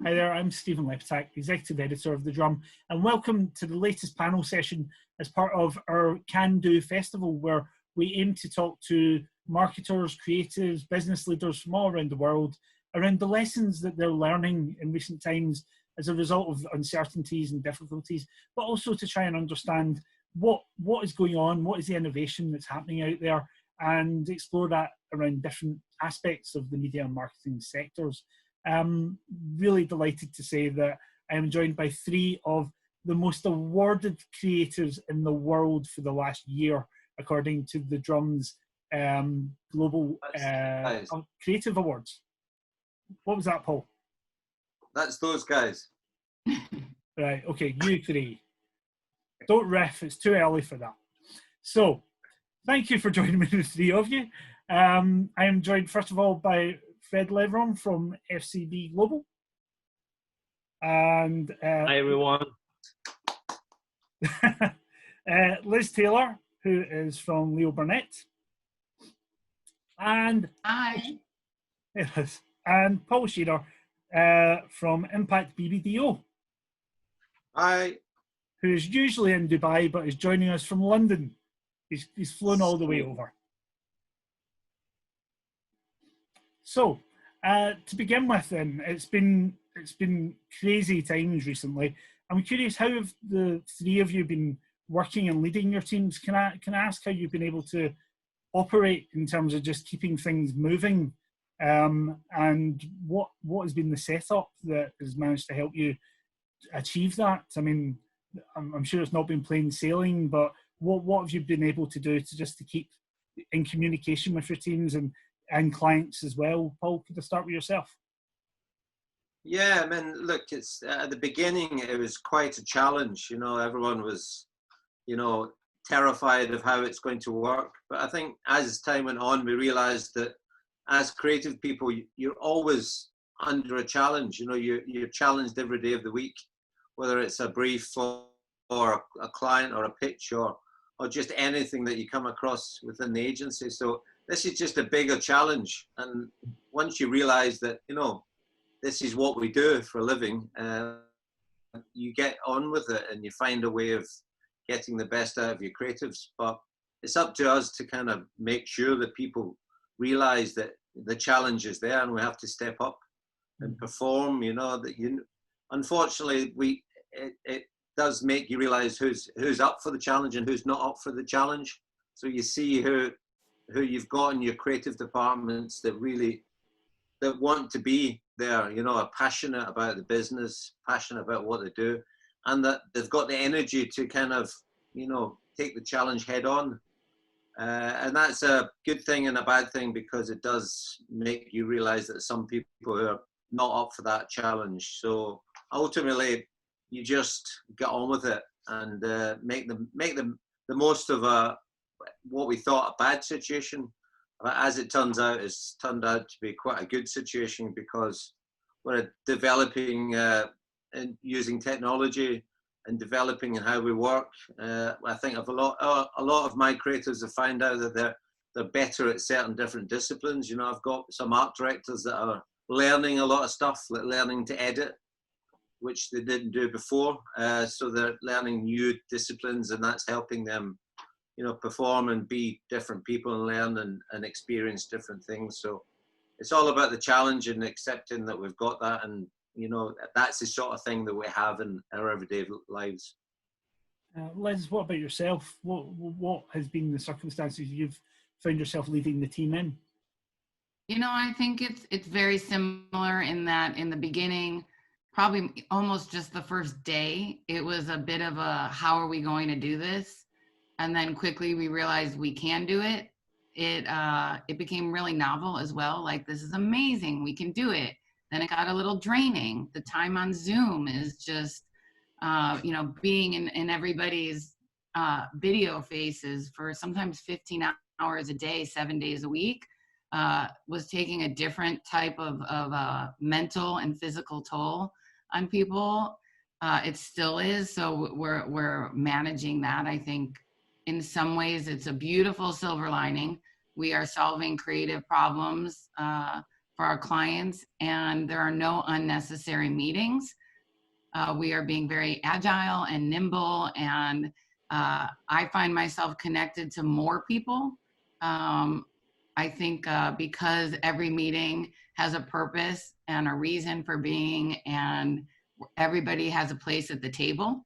Hi there, I'm Stephen Lepitak, Executive Editor of The Drum, and welcome to the latest panel session as part of our Can Do Festival, where we aim to talk to marketers, creatives, business leaders from all around the world around the lessons that they're learning in recent times as a result of uncertainties and difficulties, but also to try and understand what is going on, what is the innovation that's happening out there, and explore that around different aspects of the media and marketing sectors. Really delighted to say that I am joined by three of the most awarded creators in the world for the last year, according to the Drum's Global Creative Awards. What was that, Paul? That's those guys. Right, okay, you three. Don't riff, it's too early for that. So, thank you for joining me, the three of you. I am joined, first of all, by Fred Levron from FCB Global. And hi, everyone. Liz Taylor, who is from Leo Burnett. And hi. And Paul Shearer from Impact BBDO. Hi. Who is usually in Dubai, but is joining us from London. He's flown all the way over. So, to begin with, then, it's been crazy times recently. I'm curious, how have the three of you been working and leading your teams? Can I ask how you've been able to operate in terms of just keeping things moving, and what has been the setup that has managed to help you achieve that? I mean, I'm sure it's not been plain sailing, but what have you been able to do to keep in communication with your teams and clients as well? Paul, could I start with yourself? Yeah, I mean, look, it's at the beginning, it was quite a challenge. You know, everyone was, terrified of how it's going to work. But I think as time went on, we realized that as creative people, you're always under a challenge. You know, you're challenged every day of the week, whether it's a brief or a client or a pitch or just anything that you come across within the agency. So this is just a bigger challenge. And once you realize that, this is what we do for a living, you get on with it and you find a way of getting the best out of your creatives. But it's up to us to kind of make sure that people realize that the challenge is there and we have to step up and perform. Unfortunately, it does make you realize who's up for the challenge and who's not up for the challenge. So you see who you've got in your creative departments that want to be there, are passionate about the business, passionate about what they do, and that they've got the energy to kind of, take the challenge head on. And that's a good thing and a bad thing, because it does make you realize that some people who are not up for that challenge. So ultimately, you just get on with it and make the most of what we thought a bad situation. But as it turns out, it's turned out to be quite a good situation, because we're developing and using technology and developing in how we work. I think a lot of my creatives have found out that they're better at certain different disciplines. I've got some art directors that are learning a lot of stuff, like learning to edit, which they didn't do before. So they're learning new disciplines, and that's helping them, perform and be different people and learn and experience different things. So it's all about the challenge and accepting that we've got that, and that's the sort of thing that we have in our everyday lives. Liz, what about yourself? What has been the circumstances you've found yourself leading the team in? I think it's very similar in that in the beginning, probably almost just the first day, it was a bit of a, how are we going to do this? And then quickly we realized we can do it. It became really novel as well. Like, this is amazing, we can do it. Then it got a little draining. The time on Zoom is just, being in everybody's video faces for sometimes 15 hours a day, 7 days a week, was taking a different type of mental and physical toll on people. It still is. So we're managing that. I think in some ways it's a beautiful silver lining. We are solving creative problems for our clients, and there are no unnecessary meetings. We are being very agile and nimble, and I find myself connected to more people. I think because every meeting has a purpose and a reason for being, and everybody has a place at the table.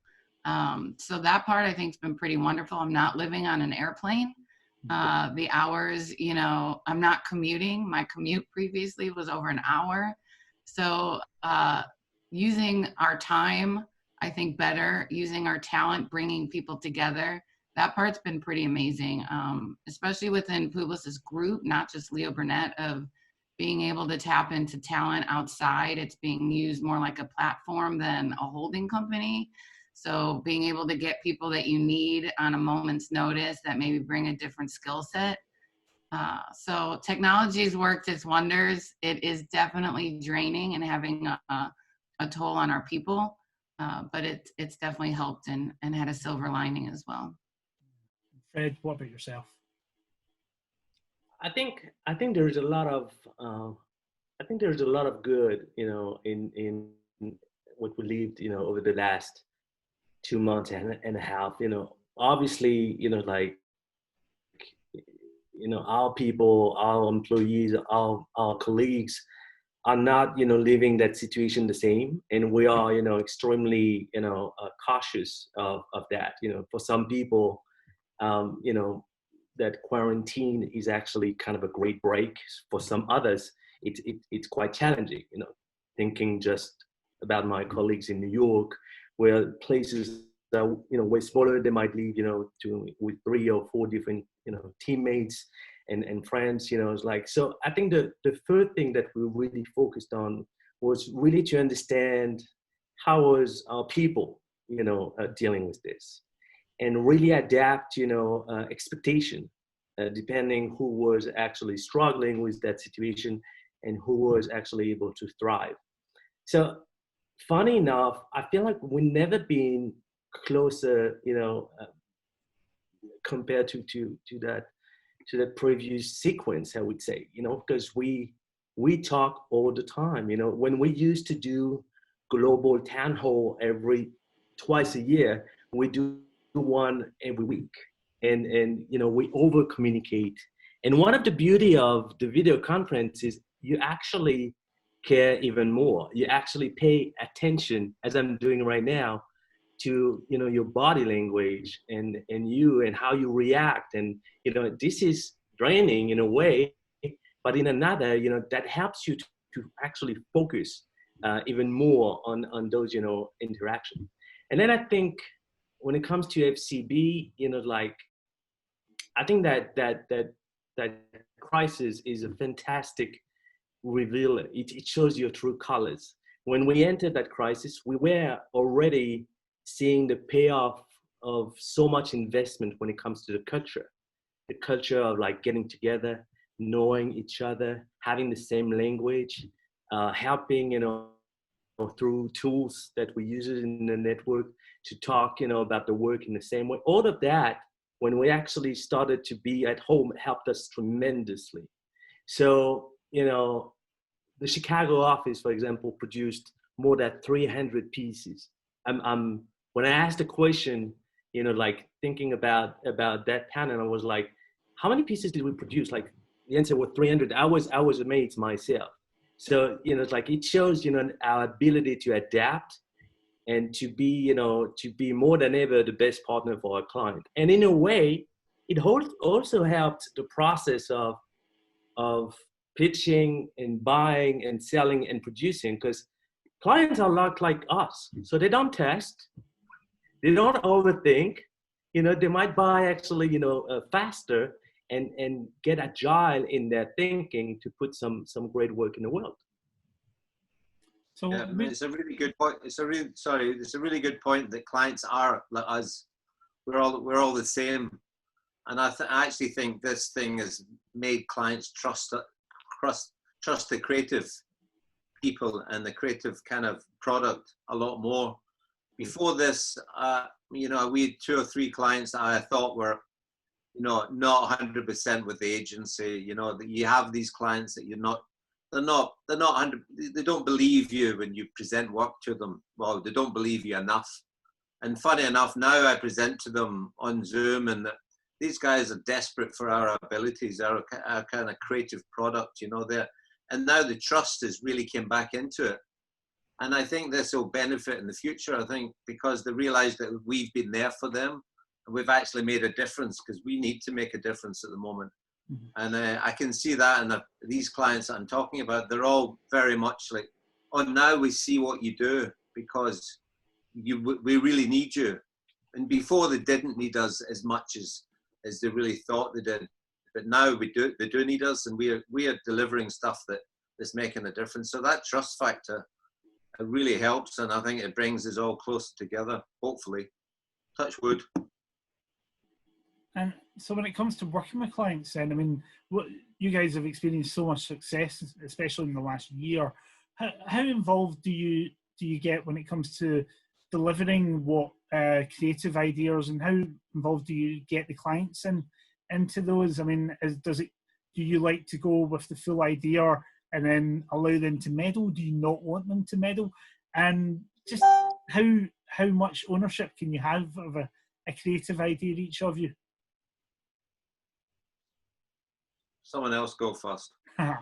So that part I think has been pretty wonderful. I'm not living on an airplane. The hours, you know, I'm not commuting. My commute previously was over an hour. So using our time, I think better, using our talent, bringing people together, that part's been pretty amazing, especially within Publicis Group, not just Leo Burnett, of being able to tap into talent outside. It's being used more like a platform than a holding company. So being able to get people that you need on a moment's notice that maybe bring a different skill set. So technology has worked its wonders. It is definitely draining and having a toll on our people, but it's definitely helped and had a silver lining as well. Fred, what about yourself? I think there's a lot of good, you know, in what we lived, you know, over the last 2 months and a half. You know, obviously, you know, like, you know, our people, our employees, our colleagues are not, you know, living that situation the same, and we are, you know, extremely, you know, cautious of that. You know, for some people, you know, that quarantine is actually kind of a great break. For some others, it's quite challenging. You know, thinking just about my colleagues in New York, where places that, you know, way smaller, they might leave, you know, with 3 or 4 different, you know, teammates and friends. You know, it's like, so I think the third thing that we really focused on was really to understand how was our people, you know, dealing with this, and really adapt, you know, expectation, depending who was actually struggling with that situation and who was actually able to thrive. So funny enough, I feel like we've never been closer, you know, compared to that previous sequence, I would say, you know, because we talk all the time. You know, when we used to do global town hall twice a year, we do one every week, and you know, we over communicate. And one of the beauty of the video conference is you actually care even more. You actually pay attention, as I'm doing right now, to, you know, your body language and you and how you react. And, you know, this is draining in a way, but in another, you know, that helps you to actually focus even more on those, you know, interactions. And then I think when it comes to FCB, you know, like, I think that crisis is a fantastic revealer. It shows your true colors. When we entered that crisis, we were already seeing the payoff of so much investment when it comes to the culture of like getting together, knowing each other, having the same language, helping, you know, through tools that we use in the network to talk, you know, about the work in the same way. All of that, when we actually started to be at home, helped us tremendously. So, you know, the Chicago office, for example, produced more than 300 pieces. When I asked the question, you know, like thinking about that panel, I was like, how many pieces did we produce? Like the answer was 300. I was amazed myself. So, you know, it's like, it shows, you know, our ability to adapt and to be, you know, to be more than ever the best partner for our client. And in a way, it also helped the process of pitching and buying and selling and producing, because clients are a lot like us. So they don't test, they don't overthink, you know, they might buy actually, you know, faster and get agile in their thinking to put some great work in the world. So yeah, I mean, it's a really good point. It's a really good point that clients are like us. We're all the same, and I actually think this thing has made clients trust the creative people and the creative kind of product a lot more. Before this, you know, we had 2 or 3 clients that I thought were, you know, not 100% with the agency. You know, that you have these clients that you're not they're not 100, they don't believe you when you present work to them. Well, they don't believe you enough. And funny enough, now I present to them on Zoom, and these guys are desperate for our abilities, our kind of creative product, you know, and now the trust has really came back into it. And I think this will benefit in the future, I think, because they realize that we've been there for them, and we've actually made a difference, because we need to make a difference at the moment. Mm-hmm. And I can see that, and these clients that I'm talking about, they're all very much like, oh, now we see what you do, because we really need you. And before, they didn't need us as much as they really thought they did. But now they do need us, and we are delivering stuff that's making a difference. So that trust factor, it really helps, and I think it brings us all closer together, hopefully. Touch wood. And so when it comes to working with clients, then, I mean, what you guys have experienced so much success, especially in the last year. How involved do you get when it comes to delivering what creative ideas, and how involved do you get the clients into those? I mean, do you like to go with the full idea and then allow them to meddle? Do you not want them to meddle? And just how much ownership can you have of a creative idea, each of you? Someone else go first. I'll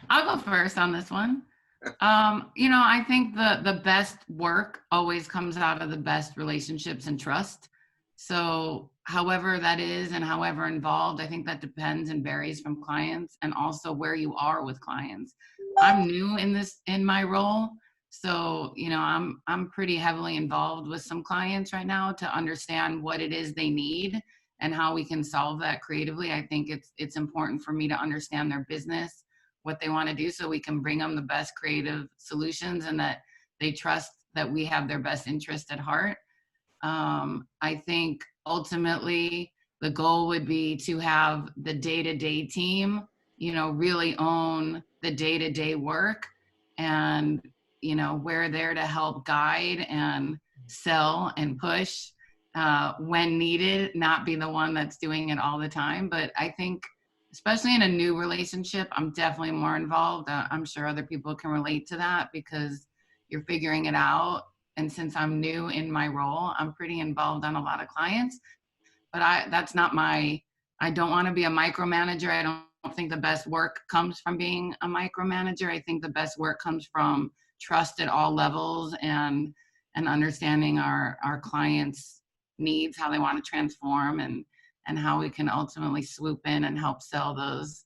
go first on this one. You know, I think the best work always comes out of the best relationships and trust. So however that is, and however involved, I think that depends and varies from clients, and also where you are with clients. I'm new in my role. So, you know, I'm pretty heavily involved with some clients right now to understand what it is they need and how we can solve that creatively. I think it's important for me to understand their business, what they want to do, so we can bring them the best creative solutions, and that they trust that we have their best interest at heart. I think ultimately the goal would be to have the day-to-day team, you know, really own the day-to-day work, and, you know, we're there to help guide and sell and push when needed, not be the one that's doing it all the time. But I think, especially in a new relationship, I'm definitely more involved. I'm sure other people can relate to that, because you're figuring it out. And since I'm new in my role, I'm pretty involved on a lot of clients. But I don't want to be a micromanager. I don't think the best work comes from being a micromanager. I think the best work comes from trust at all levels, and understanding our clients' needs, how they want to transform, and how we can ultimately swoop in and help sell those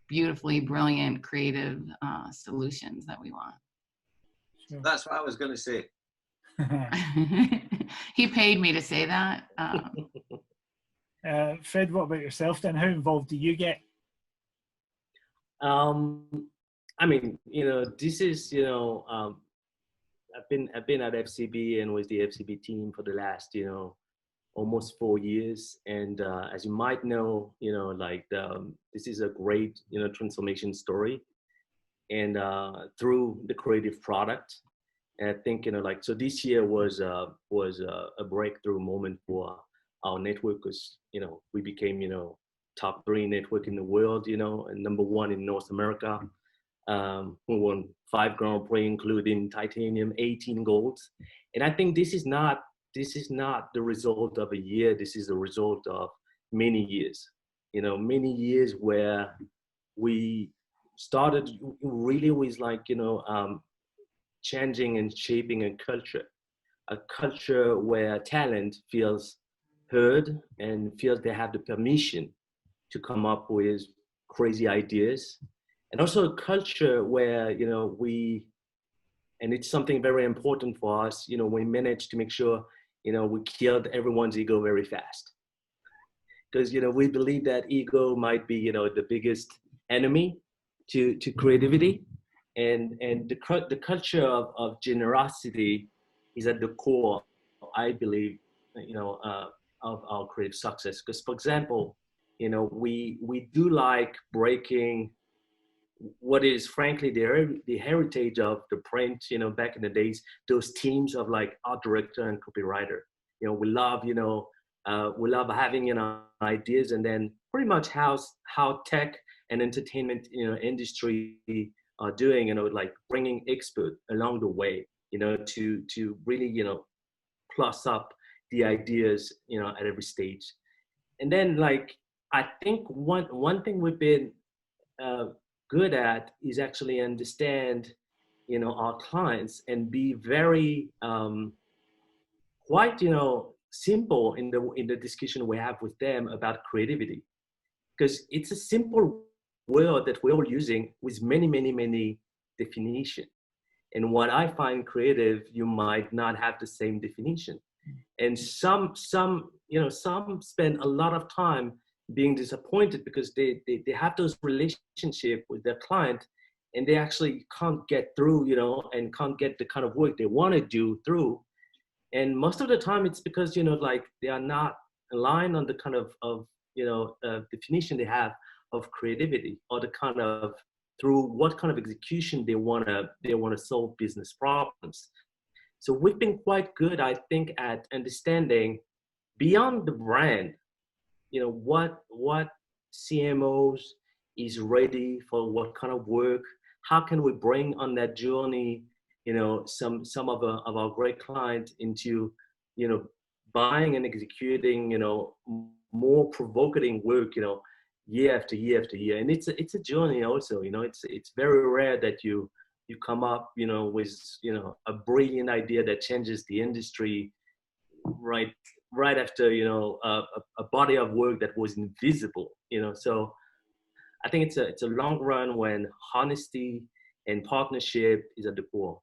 beautifully brilliant creative solutions that we want. That's what I was going to say. He paid me to say that. Fred, what about yourself then? How involved do you get? I mean, you know, this is, you know, I've been at FCB and with the FCB team for the last, you know, almost 4 years. And as you might know, you know, like this is a great, you know, transformation story, and through the creative product. And I think, you know, like, so this year was a breakthrough moment for our network, because, you know, we became, you know, top 3 network in the world, you know, and number 1 in North America. We won 5 Grand Prix, including titanium, 18 golds. And I think this is not the result of a year. This is the result of many years, you know, many years where we started really with, like, you know, changing and shaping a culture where talent feels heard and feels they have the permission to come up with crazy ideas. And also a culture where, you know, and it's something very important for us, you know, we managed to make sure, you know, we killed everyone's ego very fast. Because, you know, we believe that ego might be, you know, the biggest enemy to creativity. And the culture of generosity is at the core, I believe, you know, of our creative success. Because, for example, you know, we do like breaking what is frankly the heritage of the print, you know, back in the days, those teams of like art director and copywriter. You know, we love, you know, we love having, you know, ideas, and then pretty much how tech and entertainment, industry are doing, like bringing expert along the way, to really, plus up the ideas, at every stage. And then, like, I think one thing we've been good at is actually understand, our clients and be very quite, simple in the discussion we have with them about creativity, because it's a simple word that we're all using with many, many, many definitions. And what I find creative, you might not have the same definition. And some spend a lot of time being disappointed because they have those relationships with their client, and they actually can't get through, and can't get the kind of work they want to do through. And most of the time it's because, like, they are not aligned on the kind of definition they have of creativity, or the kind of, through what kind of execution they want to solve business problems. So we've been quite good, I think, at understanding beyond the brand, what CMOs is ready for, what kind of work, how can we bring on that journey, some of our great clients into, buying and executing, more provocative work, year after year after year. And it's a journey also, it's very rare that you come up, with, a brilliant idea that changes the industry right after, a body of work that was invisible, so I think it's a long run when honesty and partnership is at the core.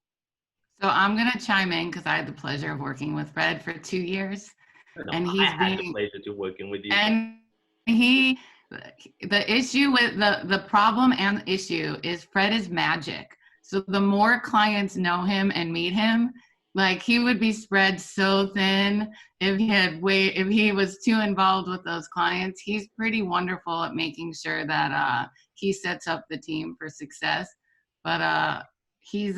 So I'm going to chime in because I had the pleasure of working with Fred for 2 years. And I had the pleasure to working with you. And the issue with the problem and issue is Fred is magic. So the more clients know him and meet him, like, he would be spread so thin if he was too involved with those clients. He's pretty wonderful at making sure that he sets up the team for success. But he's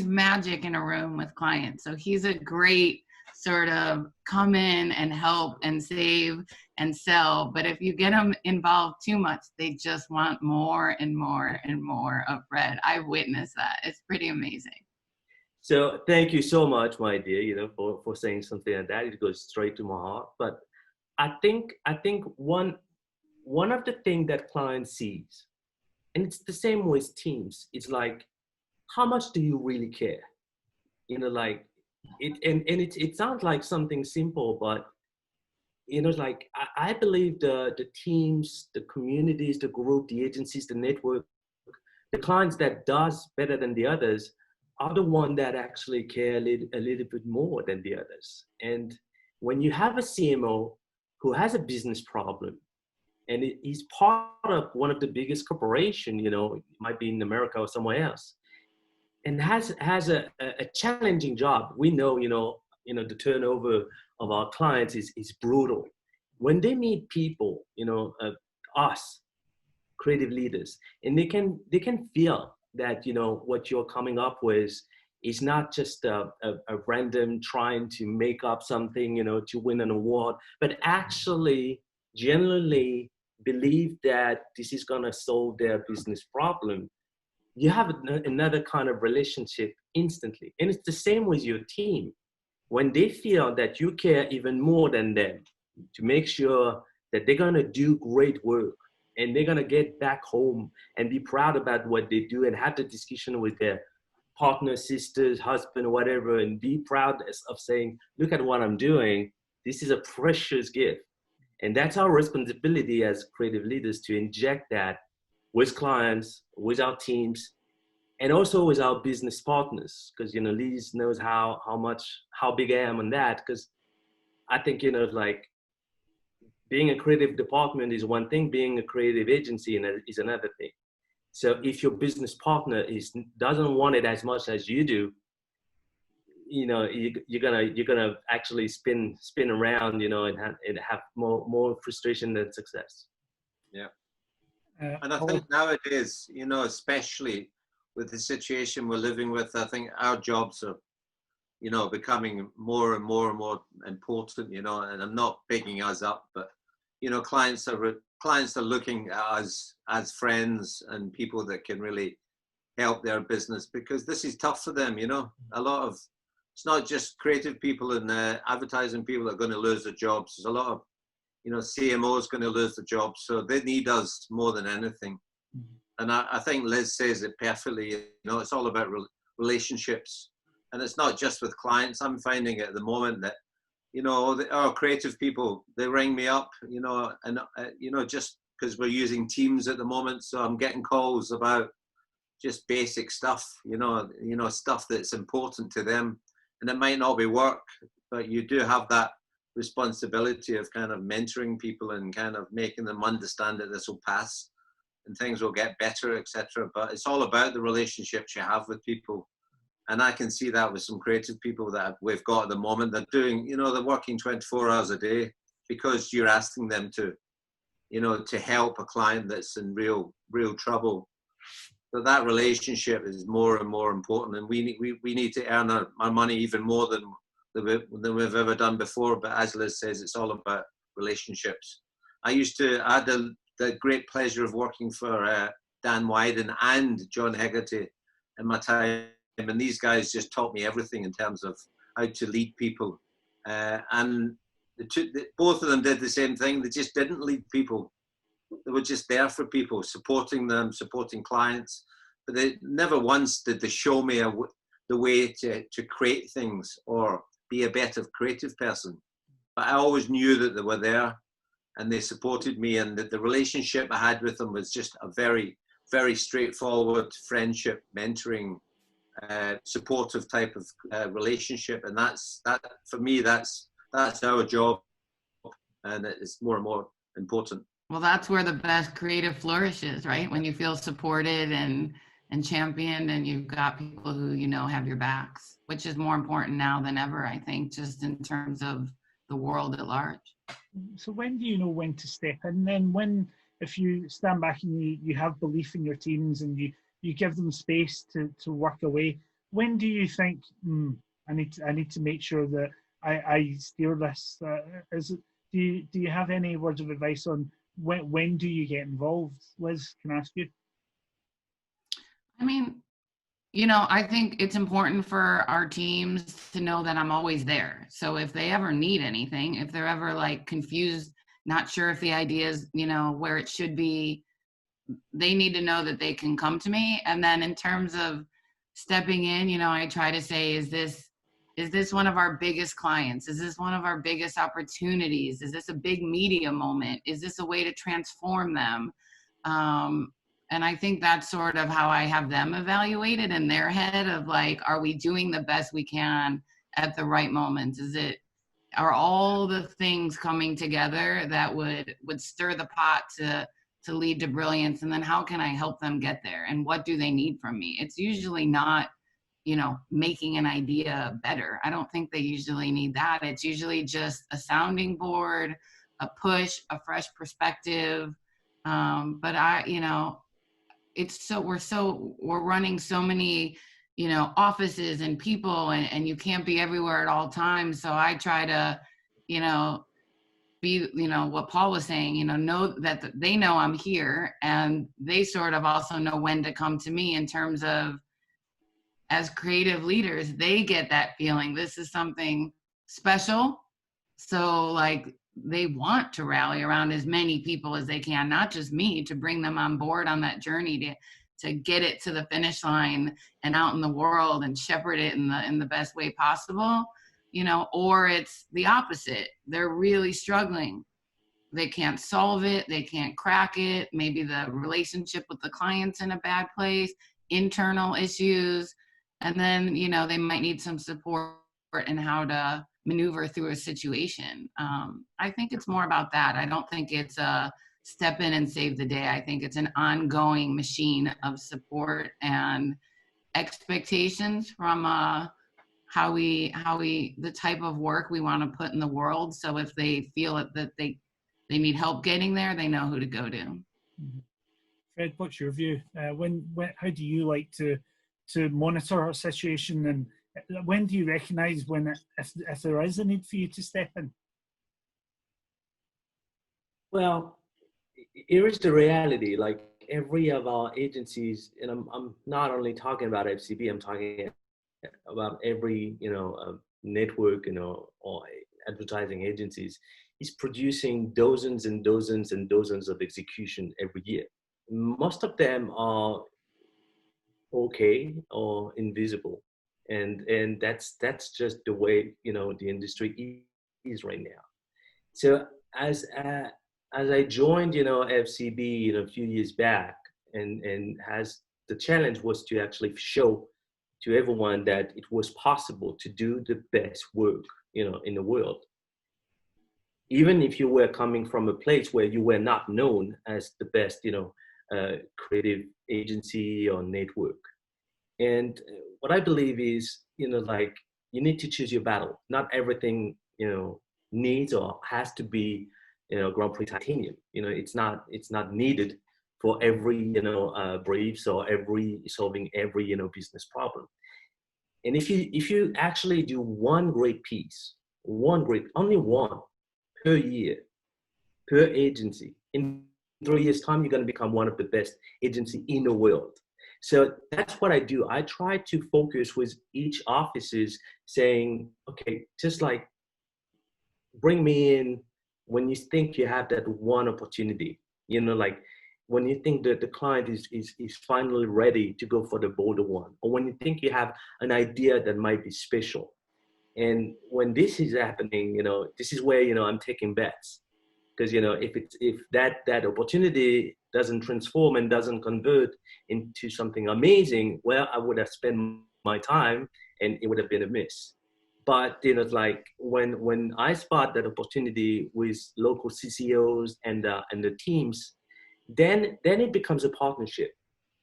magic in a room with clients. So he's a great sort of come in and help and save and sell. But if you get them involved too much, they just want more and more and more of Fred. I've witnessed that. It's pretty amazing. So thank you so much, my dear, for saying something like that. It goes straight to my heart. But I think one of the things that client sees, and it's the same with teams, it's like, how much do you really care? Like, it sounds like something simple, but like, I believe the teams, the communities, the group, the agencies, the network, the clients that does better than the others are the one that actually care a little bit more than the others. And when you have a CMO who has a business problem, and he's part of one of the biggest corporation, it might be in America or somewhere else, and has a challenging job, we know, the turnover of our clients is brutal. When they meet people, us, creative leaders, and they can feel that, what you're coming up with is not just a random trying to make up something, to win an award, but actually genuinely believe that this is going to solve their business problem. You have another kind of relationship instantly. And it's the same with your team. When they feel that you care even more than them to make sure that they're going to do great work, and they're going to get back home and be proud about what they do and have the discussion with their partner, sisters, husband, whatever, and be proud of saying, look at what I'm doing. This is a precious gift. And that's our responsibility as creative leaders, to inject that with clients, with our teams, and also with our business partners. Because, Liz knows how big I am on that. Because I think, like, being a creative department is one thing, being a creative agency is another thing. So if your business partner doesn't want it as much as you do, you're gonna actually spin around, and have more frustration than success. Yeah. And I think nowadays, especially with the situation we're living with, I think our jobs are, becoming more and more and more important, and I'm not picking us up, but, clients are clients are looking at us as friends and people that can really help their business, because this is tough for them. You know, it's not just creative people and advertising people that are going to lose their jobs. There's a lot of, you know, CMOs going to lose their jobs, so they need us more than anything. And I think Liz says it perfectly. You know, it's all about relationships, and it's not just with clients. I'm finding at the moment that, you know, our creative people, they ring me up, you know, and you know, just because we're using Teams at the moment, so I'm getting calls about just basic stuff, you know, stuff that's important to them, and it might not be work, but you do have that responsibility of kind of mentoring people and kind of making them understand that this will pass and things will get better, etc. But it's all about the relationships you have with people. And I can see that with some creative people that we've got at the moment. They're doing, you know, they're working 24 hours a day because you're asking them to, you know, to help a client that's in real trouble. So that relationship is more and more important, and we need to earn our money even more than we've ever done before. But as Liz says, it's all about relationships. I had the great pleasure of working for Dan Wyden and John Hegarty in my time, and these guys just taught me everything in terms of how to lead people. And both of them did the same thing. They just didn't lead people. They were just there for people, supporting them, supporting clients. But they never once did they show me the way to create things or be a better creative person. But I always knew that they were there and they supported me, and that the relationship I had with them was just a very, very straightforward friendship, mentoring, supportive type of relationship. And that for me, that's our job, and it's more and more important. Well, that's where the best creative flourishes, right? When you feel supported and championed, and you've got people who, you know, have your backs, which is more important now than ever, I think, just in terms of the world at large. So when do you know when to step in? Then when, if you stand back and you have belief in your teams and you give them space to work away, when do you think, I need to make sure that I steer this? Do you have any words of advice on when do you get involved? Liz, can I ask you? I mean, you know, I think it's important for our teams to know that I'm always there. So if they ever need anything, if they're ever like confused, not sure if the idea is, you know, where it should be, they need to know that they can come to me. And then in terms of stepping in, you know, I try to say, is this one of our biggest clients? Is this one of our biggest opportunities? Is this a big media moment? Is this a way to transform them? And I think that's sort of how I have them evaluated in their head of like, are we doing the best we can at the right moments? Are all the things coming together that would stir the pot to lead to brilliance? And then how can I help them get there? And what do they need from me? It's usually not, you know, making an idea better. I don't think they usually need that. It's usually just a sounding board, a push, a fresh perspective. But you know, we're running so many, you know, offices and people, and you can't be everywhere at all times. So I try to, you know, be, you know, what Paul was saying, you know that they know I'm here, and they sort of also know when to come to me in terms of, as creative leaders, they get that feeling this is something special. So like they want to rally around as many people as they can, not just me, to bring them on board on that journey to get it to the finish line and out in the world and shepherd it in the best way possible, you know. Or it's the opposite. They're really struggling. They can't solve it. They can't crack it. Maybe the relationship with the client's in a bad place, internal issues. And then, you know, they might need some support in how to maneuver through a situation. I think it's more about that. I don't think it's a step in and save the day. I think it's an ongoing machine of support and expectations from the type of work we want to put in the world. So if they feel that they need help getting there, they know who to go to. Fred, what's your view? How do you like to monitor a situation, and when do you recognise if there is a need for you to step in? Well, here is the reality. Like every of our agencies, and I'm not only talking about FCB, I'm talking about every, network, or advertising agencies, is producing dozens and dozens and dozens of execution every year. Most of them are okay or invisible, and that's just the way the industry is right now. So as I joined FCB a few years back, and has the challenge was to actually show to everyone that it was possible to do the best work in the world, even if you were coming from a place where you were not known as the best creative agency or network. And what I believe is, like, you need to choose your battle. Not everything, needs or has to be, Grand Prix titanium. It's not needed for every, briefs or solving every, business problem. And if you actually do one great piece, only one per year, per agency, in 3 years' time, you're going to become one of the best agency in the world. So that's what I do. I try to focus with each offices saying, okay, just like bring me in when you think you have that one opportunity, like when you think that the client is finally ready to go for the bolder one, or when you think you have an idea that might be special. And when this is happening, this is where, I'm taking bets. Because if that opportunity doesn't transform and doesn't convert into something amazing, well, I would have spent my time and it would have been a miss. But like when I spot that opportunity with local CCOs and the teams, then it becomes a partnership.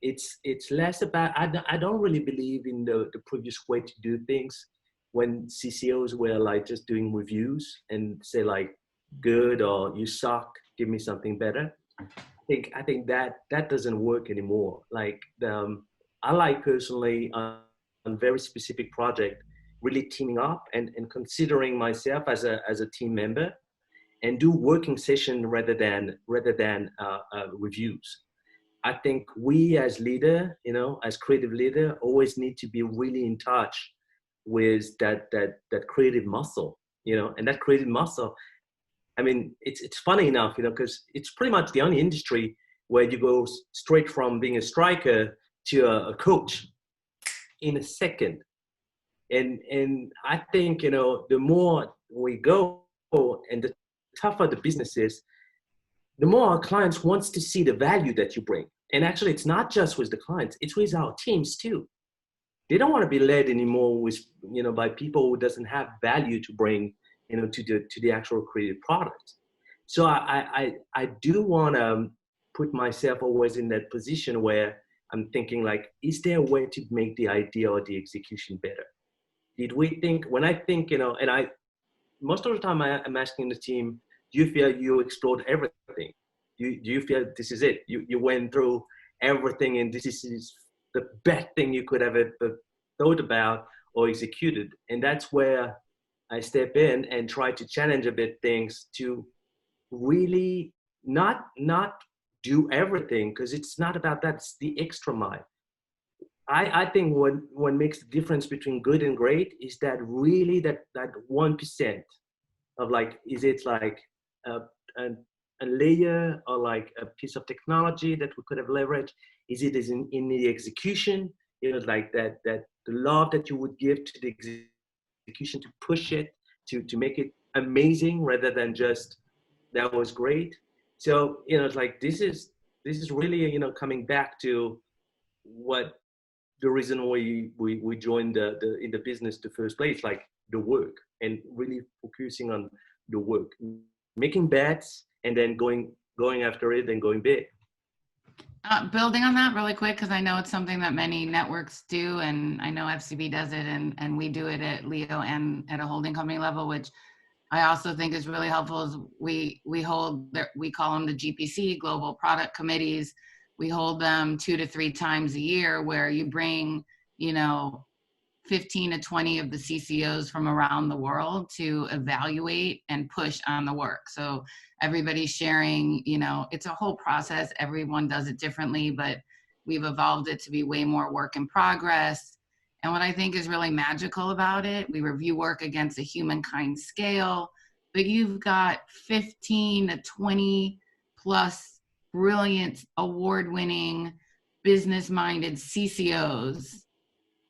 It's less about, I don't really believe in the previous way to do things, when CCOs were like just doing reviews and say like, good or you suck, give me something better. I think that doesn't work anymore. Like I like personally on very specific project, really teaming up and considering myself as a team member, and do working session rather than reviews. I think we as leader, as creative leader, always need to be really in touch with that creative muscle, and that creative muscle. I mean, it's funny enough, because it's pretty much the only industry where you go straight from being a striker to a coach in a second. And I think, the more we go and the tougher the business is, the more our clients wants to see the value that you bring. And actually, it's not just with the clients, it's with our teams too. They don't want to be led anymore with, by people who doesn't have value to bring, to the actual creative product. So I do want to put myself always in that position where I'm thinking like, is there a way to make the idea or the execution better? Did we think, when I think, and most of the time I'm asking the team, do you feel you explored everything? Do you feel this is it? You went through everything and this is the best thing you could have ever thought about or executed? And that's where I step in and try to challenge a bit things to really not do everything, because it's not about that. It's the extra mile. I think what makes the difference between good and great is that really that 1% of like, is it like a layer or like a piece of technology that we could have leveraged? Is it in the execution? Like that the love that you would give to the execution to push it, to make it amazing rather than just that was great. So it's like this is really coming back to what the reason we joined in the business the first place, like the work, and really focusing on the work, making bets and then going after it and going big. Building on that really quick, because I know it's something that many networks do, and I know FCB does it, and we do it at Leo and at a holding company level, which I also think is really helpful. Is we call them the GPC, Global Product Committees. We hold them 2 to 3 times a year, where you bring, 15 to 20 of the CCOs from around the world to evaluate and push on the work. So everybody's sharing, you know, it's a whole process. Everyone does it differently, but we've evolved it to be way more work in progress. And what I think is really magical about it, we review work against a humankind scale, but you've got 15 to 20 plus brilliant, award-winning, business-minded CCOs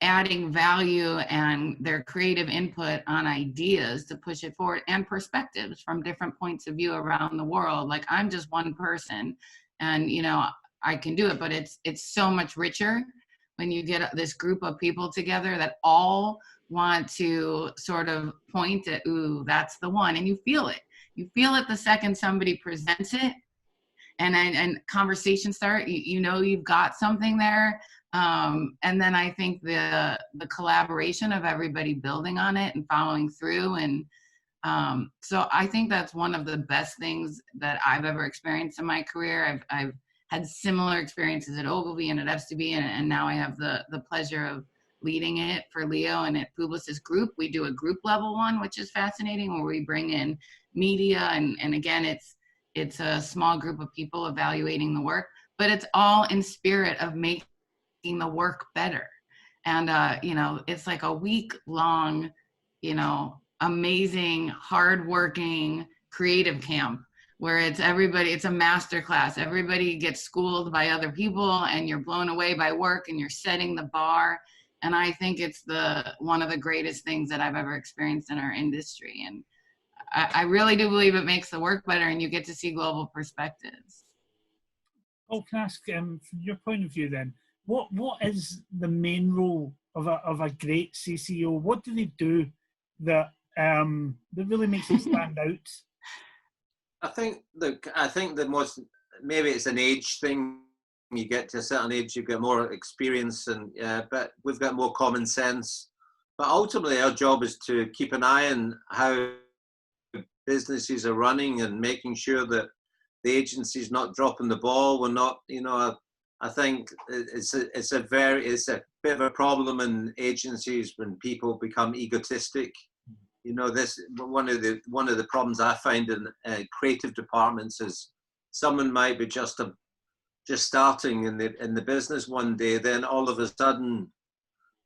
adding value and their creative input on ideas to push it forward, and perspectives from different points of view around the world. Like, I'm just one person and, you know, I can do it, but it's so much richer when you get this group of people together that all want to sort of point at, ooh, that's the one. And you feel it. You feel it the second somebody presents it and conversations start, you know, you've got something there. And then I think the collaboration of everybody building on it and following through. And so I think that's one of the best things that I've ever experienced in my career. I've had similar experiences at Ogilvy and at FCB, and now I have the pleasure of leading it for Leo. And at Publicis Group, we do a group level one, which is fascinating, where we bring in media. And again, it's a small group of people evaluating the work, but it's all in spirit of making the work better. And, you know, it's like a week long, you know, amazing, hardworking, creative camp where it's everybody, it's a master class. Everybody gets schooled by other people and you're blown away by work and you're setting the bar. And I think it's one of the greatest things that I've ever experienced in our industry. And I really do believe it makes the work better, and you get to see global perspectives. Oh, can I ask, from your point of view then, what is the main role of a great CCO? What do they do that really makes them stand out? I think the most, maybe it's an age thing. You get to a certain age, you get more experience, and but we've got more common sense. But ultimately, our job is to keep an eye on how businesses are running and making sure that the agency's not dropping the ball. We're not, you know, I think it's a bit of a problem in agencies when people become egotistic. You know, this one of the problems I find in creative departments is someone might be just starting in the business one day, then all of a sudden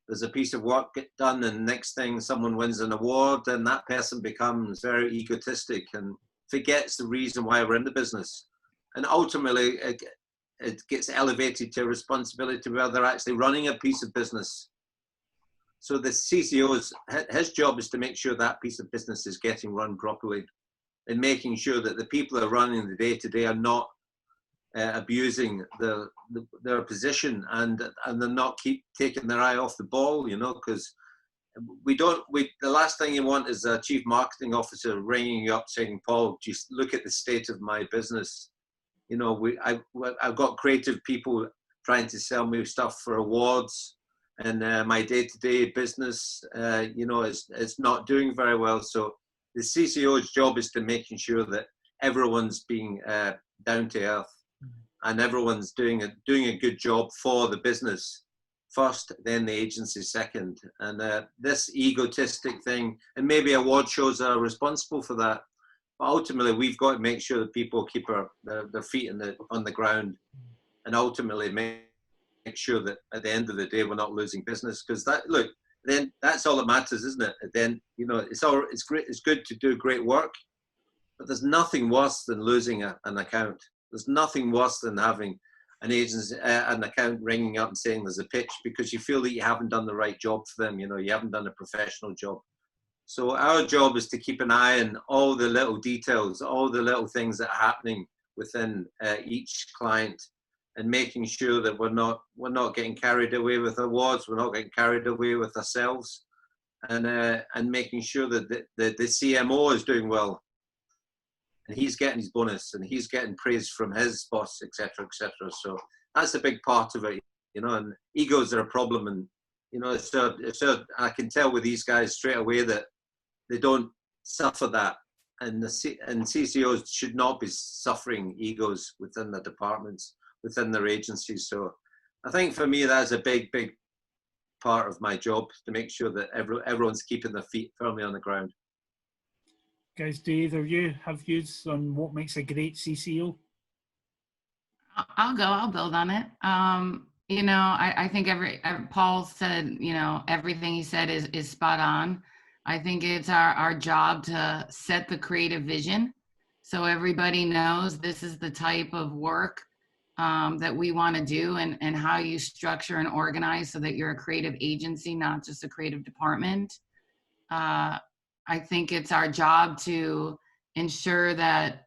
there's a piece of work get done, and next thing someone wins an award, and that person becomes very egotistic and forgets the reason why we're in the business. And ultimately it gets elevated to a responsibility where they're actually running a piece of business. So the CCO's, his job is to make sure that piece of business is getting run properly, and making sure that the people that are running the day-to-day are not abusing their position, and they're not keep taking their eye off the ball, you know, because the last thing you want is a chief marketing officer ringing you up saying, Paul, just look at the state of my business. You know, I've got creative people trying to sell me stuff for awards, and my day-to-day business, you know, it's not doing very well. So the CCO's job is to making sure that everyone's being down to earth, and everyone's doing a good job for the business first, then the agency second. And this egotistic thing, and maybe award shows are responsible for that, but ultimately we've got to make sure that people keep their feet on the ground, and ultimately make sure that at the end of the day we're not losing business. Because then that's all that matters, isn't it? Then, you know, it's great, it's good to do great work, but there's nothing worse than losing an account. There's nothing worse than having an account ringing up and saying there's a pitch because you feel that you haven't done the right job for them. You know, you haven't done a professional job. So our job is to keep an eye on all the little details, all the little things that are happening within each client, and making sure that we're not getting carried away with awards, we're not getting carried away with ourselves, and making sure that the CMO is doing well, and he's getting his bonus, and he's getting praise from his boss, etc., etc. So that's a big part of it, you know. And egos are a problem, and you know, I can tell with these guys straight away that they don't suffer that, and CCOs should not be suffering egos within their departments, within their agencies. So I think for me that's a big part of my job, to make sure that everyone's keeping their feet firmly on the ground. Guys, do either of you have views on what makes a great CCO? I'll build on it. You know, I think Paul said, you know, everything he said is spot on. I think it's our job to set the creative vision so everybody knows this is the type of work that we want to do, and how you structure and organize so that you're a creative agency, not just a creative department. I think it's our job to ensure that,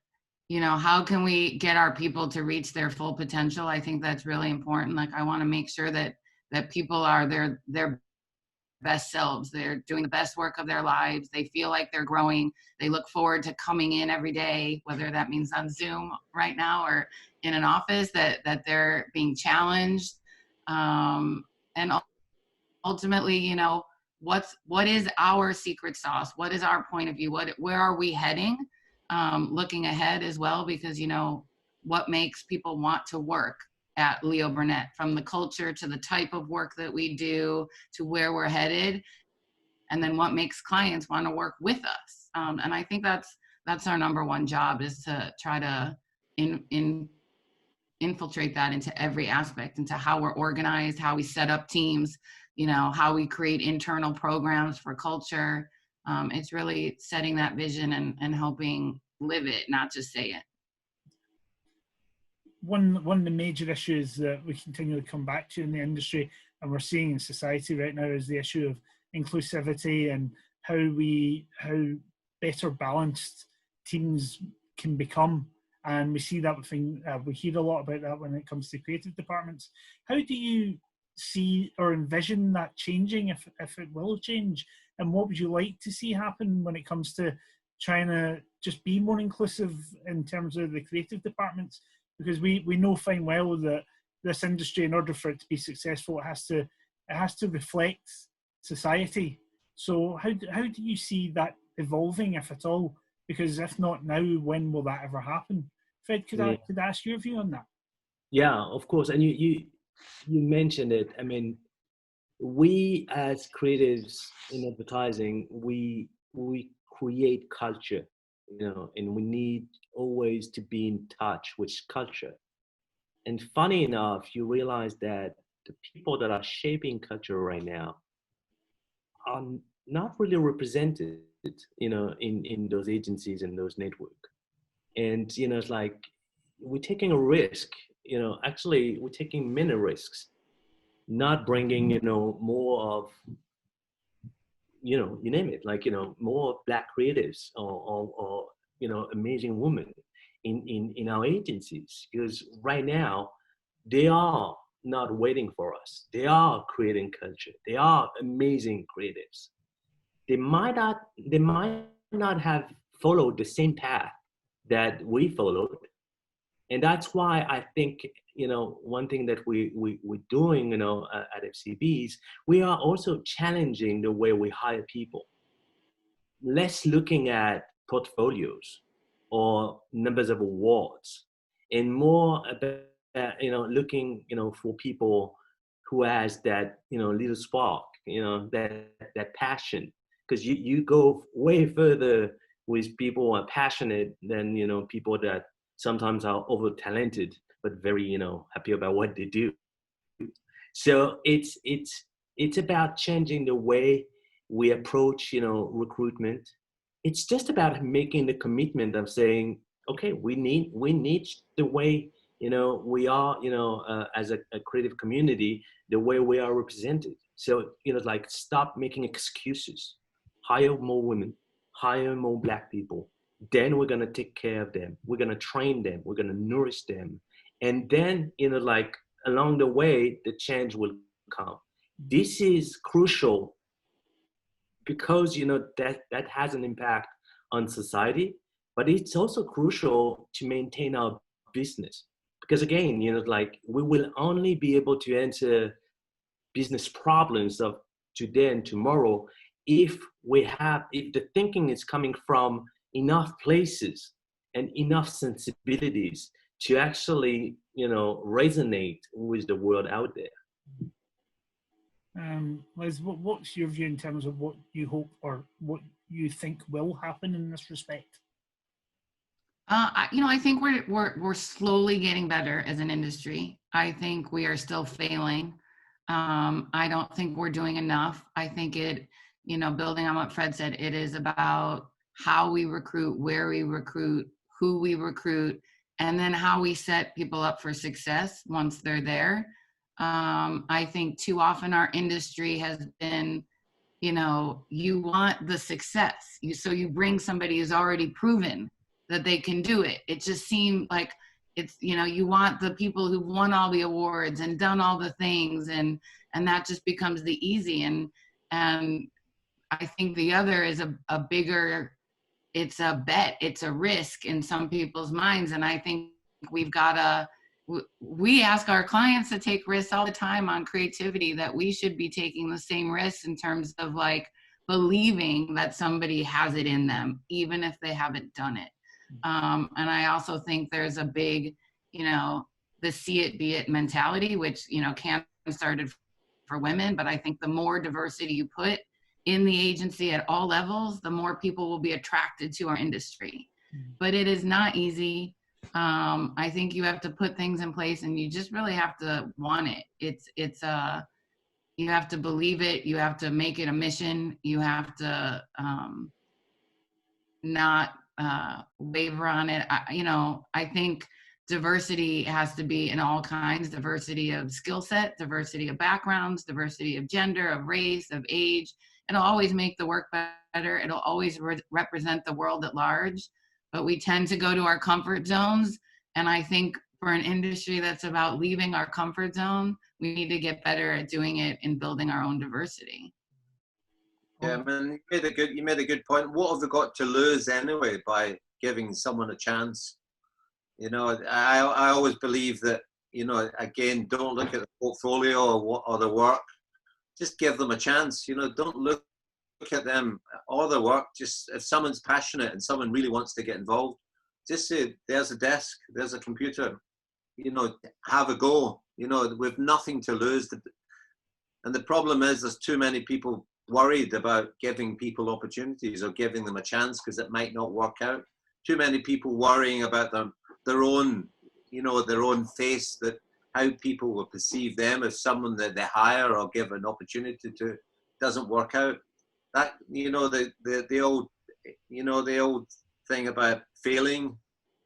you know, how can we get our people to reach their full potential? I think that's really important. Like, I want to make sure that people are their best selves. They're doing the best work of their lives. They feel like they're growing. They look forward to coming in every day, whether that means on Zoom right now or in an office, that they're being challenged. And ultimately, you know, what is our secret sauce? What is our point of view? Where are we heading? Looking ahead as well, because, you know, what makes people want to work at Leo Burnett, from the culture to the type of work that we do to where we're headed, and then what makes clients want to work with us. And I think that's our number one job, is to try to infiltrate that into every aspect, into how we're organized, how we set up teams, you know, how we create internal programs for culture. It's really setting that vision and helping live it, not just say it. One of the major issues that we continually come back to in the industry, and we're seeing in society right now, is the issue of inclusivity and how better balanced teams can become. And we see that we hear a lot about that when it comes to creative departments. How do you see or envision that changing, if it will change? And what would you like to see happen when it comes to trying to just be more inclusive in terms of the creative departments? Because we know fine well that this industry, in order for it to be successful, it has to reflect society. So how do you see that evolving, if at all? Because if not now, when will that ever happen? Fred, could I ask your view on that? Yeah, of course. And you mentioned it. I mean, we as creatives in advertising, we create culture, you know, and we need always to be in touch with culture. And funny enough, you realize that the people that are shaping culture right now are not really represented, you know, in those agencies and those networks. And, you know, it's like we're taking a risk, you know, actually we're taking many risks, not bringing, you know, more of, you know, you name it, like, you know, more Black creatives or you know, amazing women in our agencies. Because right now, they are not waiting for us. They are creating culture. They are amazing creatives. They might not have followed the same path that we followed. And that's why I think, you know, one thing that we're doing, you know, at FCBs, we are also challenging the way we hire people. Less looking at portfolios or numbers of awards, and more about, you know, looking, you know, for people who has that, you know, little spark, you know, that passion. Because you go way further with people who are passionate than, you know, people that sometimes are over talented but very, you know, happy about what they do. So it's about changing the way we approach, you know, recruitment. It's just about making the commitment of saying, okay, we need the way, you know, we are, you know, as a creative community, the way we are represented. So, you know, like, stop making excuses. Hire more women, hire more Black people. Then we're going to take care of them. We're going to train them. We're going to nourish them. And then, you know, like, along the way, the change will come. This is crucial because, you know, that has an impact on society, but it's also crucial to maintain our business. Because again, you know, like, we will only be able to answer business problems of today and tomorrow if the thinking is coming from enough places and enough sensibilities to actually, you know, resonate with the world out there. Liz, what's your view in terms of what you hope or what you think will happen in this respect? I think we're slowly getting better as an industry. I think we are still failing. I don't think we're doing enough. I think building on what Fred said, it is about how we recruit, where we recruit, who we recruit, and then how we set people up for success once they're there. I think too often our industry has been, you want the success. So you bring somebody who's already proven that they can do it. It just seemed like it's, you want the people who've won all the awards and done all the things, and that just becomes the easy. And I think the other is a bigger, it's a bet, it's a risk in some people's minds. And I think we ask our clients to take risks all the time on creativity, that we should be taking the same risks in terms of like believing that somebody has it in them, even if they haven't done it. And I also think there's a big, the see it, be it mentality, which, can started for women, but I think the more diversity you put in the agency at all levels, the more people will be attracted to our industry. But it is not easy. I think you have to put things in place, and you just really have to want it. You have to believe it. You have to make it a mission. You have to not waver on it. I think diversity has to be in all kinds, diversity of skill set, diversity of backgrounds, diversity of gender, of race, of age. It'll always make the work better. It'll always represent the world at large, but we tend to go to our comfort zones. And I think for an industry that's about leaving our comfort zone, we need to get better at doing it and building our own diversity. Yeah, man, you made a good point. What have they got to lose anyway by giving someone a chance? I always believe that, again, don't look at the portfolio or the work. Just give them a chance. Don't look at them or the work. Just if someone's passionate and someone really wants to get involved, just say, there's a desk, there's a computer, have a go. We've nothing to lose. And the problem is there's too many people worried about giving people opportunities or giving them a chance because it might not work out. Too many people worrying about their own face, that how people will perceive them if someone that they hire or give an opportunity to doesn't work out. That the old thing about failing.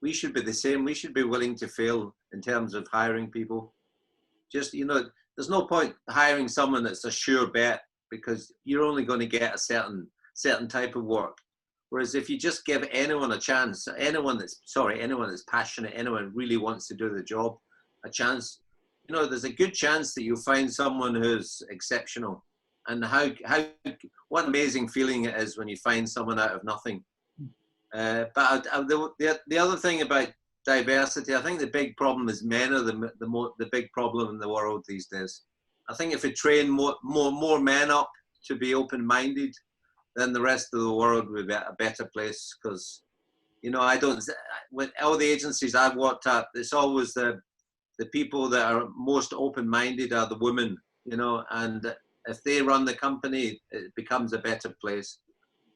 We should be the same. We should be willing to fail in terms of hiring people. Just there's no point hiring someone that's a sure bet, because you're only going to get a certain type of work. Whereas if you just give anyone a chance, anyone that's passionate, anyone who really wants to do the job, a chance, there's a good chance that you'll find someone who's exceptional. And what amazing feeling it is when you find someone out of nothing. But the other thing about diversity, I think the big problem is men are the big problem in the world these days. I think if we train more men up to be open-minded, then the rest of the world will be a better place. Because, with all the agencies I've worked at, it's always the people that are most open-minded are the women, and if they run the company, it becomes a better place.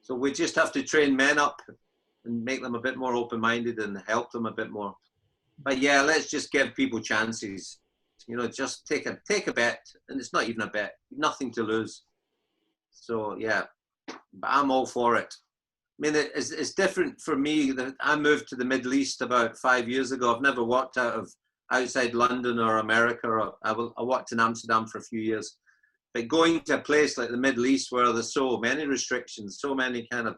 So we just have to train men up and make them a bit more open-minded and help them a bit more. But yeah, let's just give people chances. Just take a bet, and it's not even a bet, nothing to lose. So yeah, but I'm all for it. I mean, it's different for me. I moved to the Middle East about 5 years ago. I've never worked outside London or America. I worked in Amsterdam for a few years. But going to a place like the Middle East where there's so many restrictions, so many kind of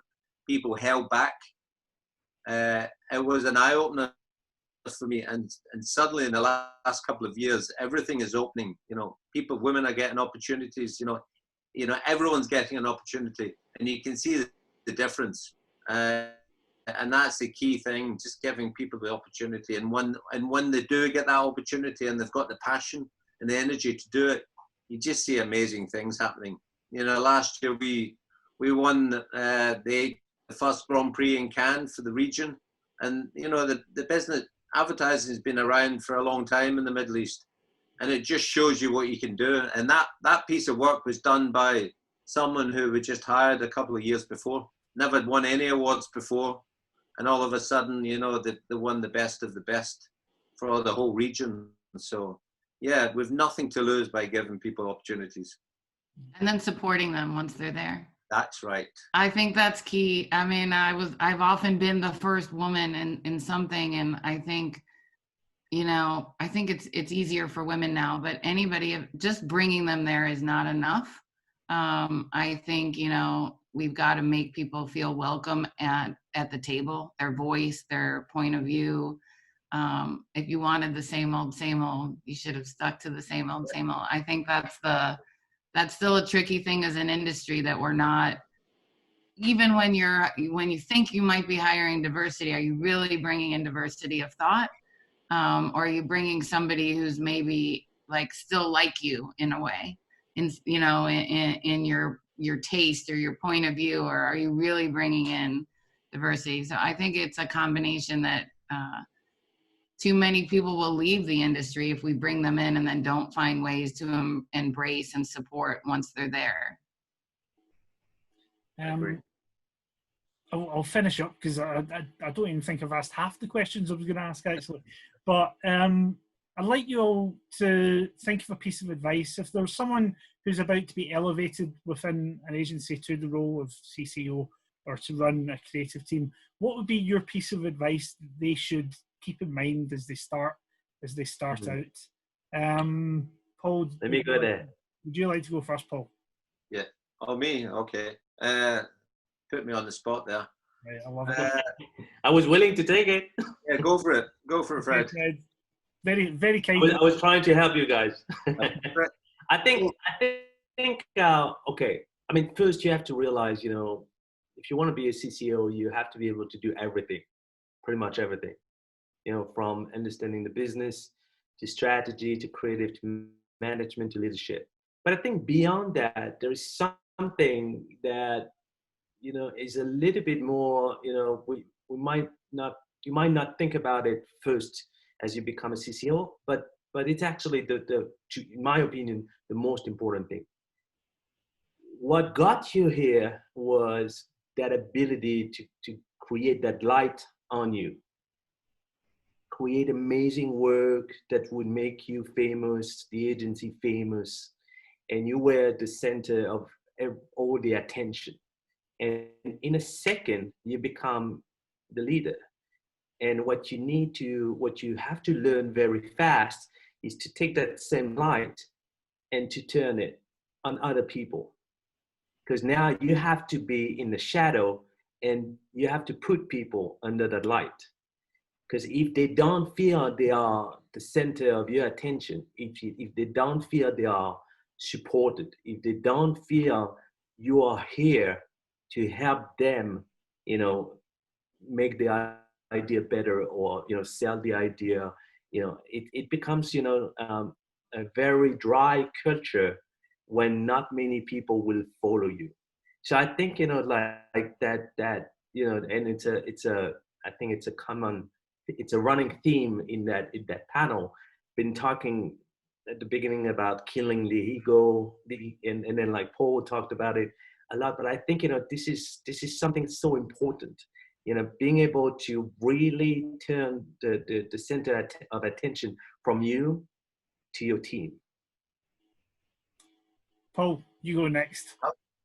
people held back, it was an eye-opener for me. And suddenly in the last couple of years, everything is opening. Women are getting opportunities. Everyone's getting an opportunity, and you can see the difference. And that's the key thing, just giving people the opportunity. And when they do get that opportunity and they've got the passion and the energy to do it, you just see amazing things happening. Last year we won the first Grand Prix in Cannes for the region. And, the business advertising has been around for a long time in the Middle East. and it just shows you what you can do. And that piece of work was done by someone who was just hired a couple of years before, never had won any awards before, and all of a sudden, you know, they won the best of the best for the whole region. So yeah, we've nothing to lose by giving people opportunities. And then supporting them once they're there. That's right. I think that's key. I mean, I've often been the first woman in something, and I think, you know, I think it's easier for women now, but anybody, just bringing them there is not enough. I think, you know, we've got to make people feel welcome at the table, their voice, their point of view. If you wanted the same old, you should have stuck to the same old. I think that's still a tricky thing as an industry, that we're not, even when you think you might be hiring diversity, are you really bringing in diversity of thought? Or are you bringing somebody who's maybe like still like you in a way, in, you know, in your taste or your point of view, or are you really bringing in diversity? So I think it's a combination that too many people will leave the industry if we bring them in and then don't find ways to embrace and support once they're there. I'll finish up because I don't even think I've asked half the questions I was going to ask, actually. But I'd like you all to think of a piece of advice. If there's someone who's about to be elevated within an agency to the role of CCO or to run a creative team, what would be your piece of advice they should keep in mind as they start out? Paul, let me go there. Would you like to go first, Paul? Yeah. Oh, me? Okay. Put me on the spot there. Right, I love it. I was willing to take it. Yeah, go for it. Go for it, Fred. Very, very kind. I was trying to help you guys. I think, okay. I mean, first you have to realize, you know, if you want to be a CCO, you have to be able to do everything, pretty much everything. You know, from understanding the business to strategy to creative to management to leadership. But I think beyond that, there is something that, you know, is a little bit more, you know, you might not think about it first as you become a CCO, but it's actually in my opinion, the most important thing. What got you here was that ability to create that light on you, create amazing work that would make you famous, the agency famous, and you were the center of all the attention. And in a second, you become the leader. And what you have to learn very fast is to take that same light and to turn it on other people. Because now you have to be in the shadow and you have to put people under that light. Because if they don't feel they are the center of your attention, if they don't feel they are supported, if they don't feel you are here to help them, you know, make the idea better, or, you know, sell the idea, you know, it becomes, you know, a very dry culture when not many people will follow you. So I think, you know, like that, you know, and I think it's a running theme in that panel. Been talking at the beginning about killing the ego, and then like Paul talked about it a lot, but I think, you know, this is something so important, you know, being able to really turn the center of attention from you to your team. Paul, you go next.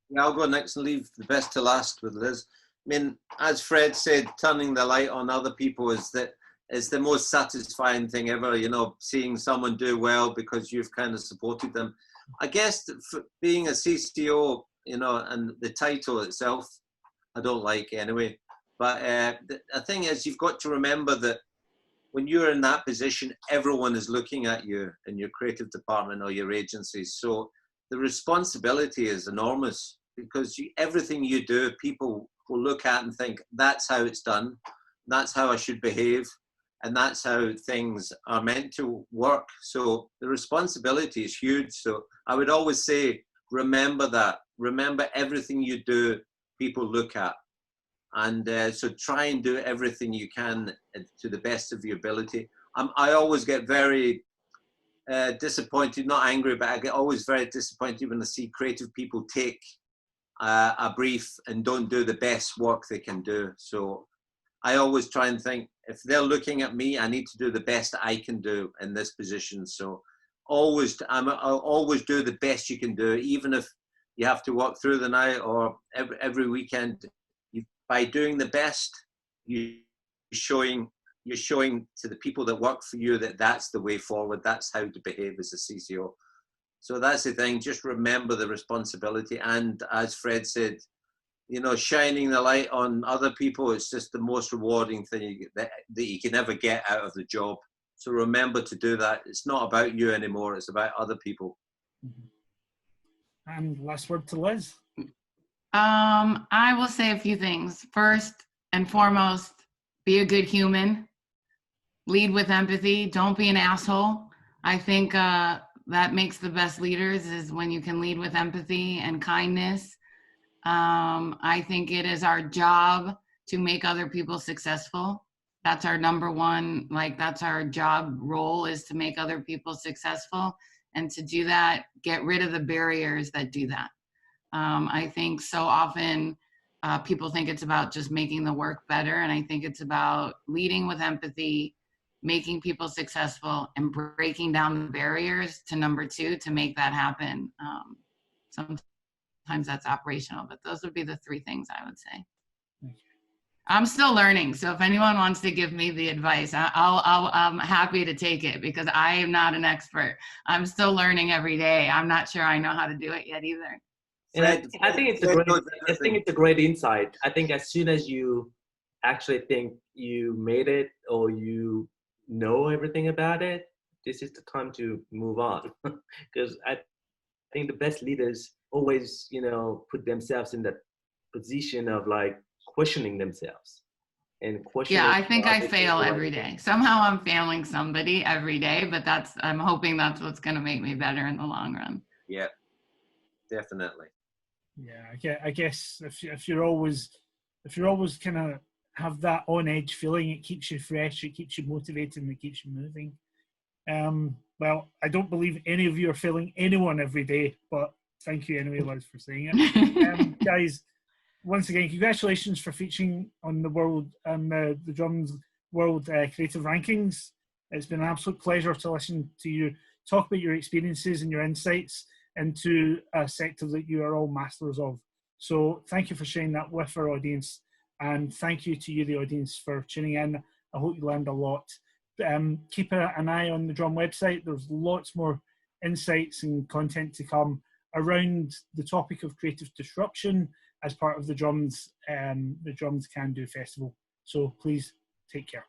Yeah, I'll go next and leave the best to last with Liz. I mean, as Fred said, turning the light on other people is the most satisfying thing ever, you know, seeing someone do well because you've kind of supported them. I guess for being a CCO, you know, and the title itself, I don't like anyway. But the thing is, you've got to remember that when you're in that position, everyone is looking at you in your creative department or your agency. So the responsibility is enormous, because everything you do, people will look at and think, that's how it's done, that's how I should behave, and that's how things are meant to work. So the responsibility is huge. So I would always say, remember that. Remember everything you do, people look at. And so try and do everything you can to the best of your ability. I always get very disappointed, not angry, but I get always very disappointed when I see creative people take a brief and don't do the best work they can do. So I always try and think, if they're looking at me, I need to do the best I can do in this position. So I'll always do the best you can do, even if you have to work through the night or every weekend. By doing the best, you're showing to the people that work for you that that's the way forward. That's how to behave as a CCO. So that's the thing. Just remember the responsibility. And as Fred said, you know, shining the light on other people, it's just the most rewarding thing that you can ever get out of the job. So remember to do that. It's not about you anymore. It's about other people. And last word to Liz. I will say a few things. First and foremost, be a good human. Lead with empathy. Don't be an asshole. I think that makes the best leaders, is when you can lead with empathy and kindness. I think it is our job to make other people successful. That's our number one, that's our job role, is to make other people successful. And to do that, get rid of the barriers that do that. I think so often people think it's about just making the work better. And I think it's about leading with empathy, making people successful, and breaking down the barriers to number two to make that happen. Sometimes that's operational, but those would be the three things I would say. I'm still learning. So if anyone wants to give me the advice, I'm happy to take it, because I am not an expert. I'm still learning every day. I'm not sure I know how to do it yet either. And I think it's a great insight. I think as soon as you actually think you made it, or you know everything about it, this is the time to move on. Because I think the best leaders always, put themselves in that position of questioning themselves and questioning. Yeah, I think I fail every day. Somehow I'm failing somebody every day, but I'm hoping that's what's going to make me better in the long run. Yeah, definitely. Yeah, I guess if you're always kind of have that on edge feeling, it keeps you fresh, it keeps you motivated, and it keeps you moving. Well, I don't believe any of you are failing anyone every day, but thank you anyway, Liz, for saying it. Guys, once again, congratulations for featuring on the Drums World Creative Rankings. It's been an absolute pleasure to listen to you talk about your experiences and your insights into a sector that you are all masters of. So thank you for sharing that with our audience, and thank you to you, the audience, for tuning in. I hope you learned a lot. Keep an eye on the Drum website. There's lots more insights and content to come around the topic of creative disruption as part of the Drums Can Do Festival. So please take care.